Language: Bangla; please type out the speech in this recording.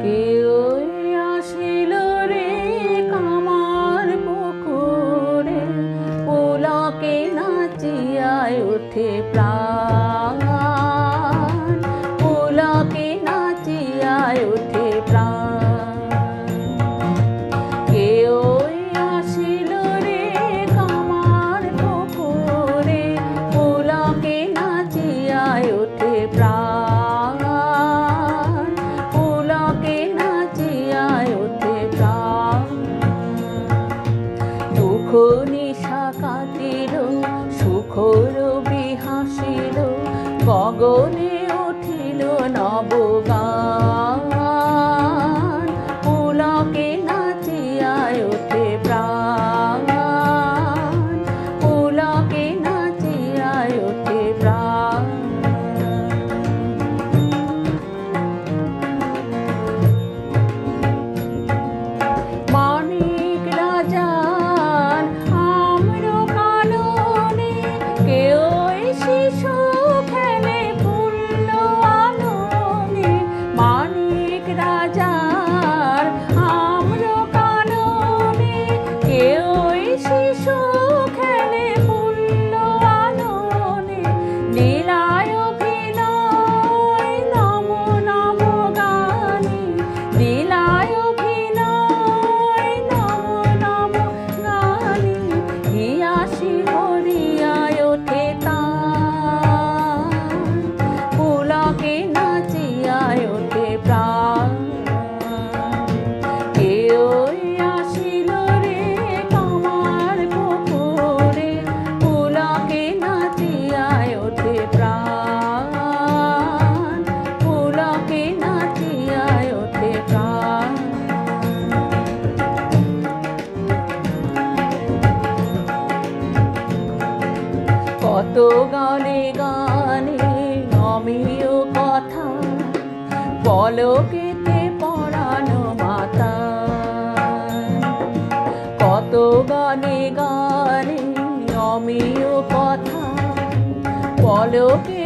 কেউই আসিল রে কামার পুকুরে, পুলকে নাচিয়ায় ওঠে প্রাণ, পুলকে নাচিয়ায় ওঠে প্রাণ। কেউই আসিল রে কামার পুকুরে, পুলকে নাচিয়ায় ওঠে প্রাণ, পুলকে নাচিয়ায় ওঠে প্রাণ। দুঃখ নিশা কাটিল, সুখর বিহাসিল, গগনে উঠিল নবগান, পুলকে নাচিয়ায় ওঠে প্রাণ, পুলকে নাচিয়ায় ওঠে প্রাণ। মানিক রাজার আম্র কাননে, কেউই শিশু খেলে পূর্ণ আননে। মানিক রাজার আম্র কাননে, কেউই শিশু খেলে পূর্ণ আননে। লীলায় অভিনয় নম নম গানে, লীলায় অভিনয় নম নম গানে। হিয়াসি হরিয়ায় ওঠে তান, পুলকে নাচিয়ায় ওঠে প্রাণ। কেউই আসিল রে কামার পুকুরে, পুলকে নাচিয়ায় ওঠে প্রাণ, পুলকে নাচিয়ায় ওঠে প্রাণ। কত গানে গানে অমিয় কথা, পলকেতে পরানো মাতা। কত গানে গানে অমিয় কথা, পলকে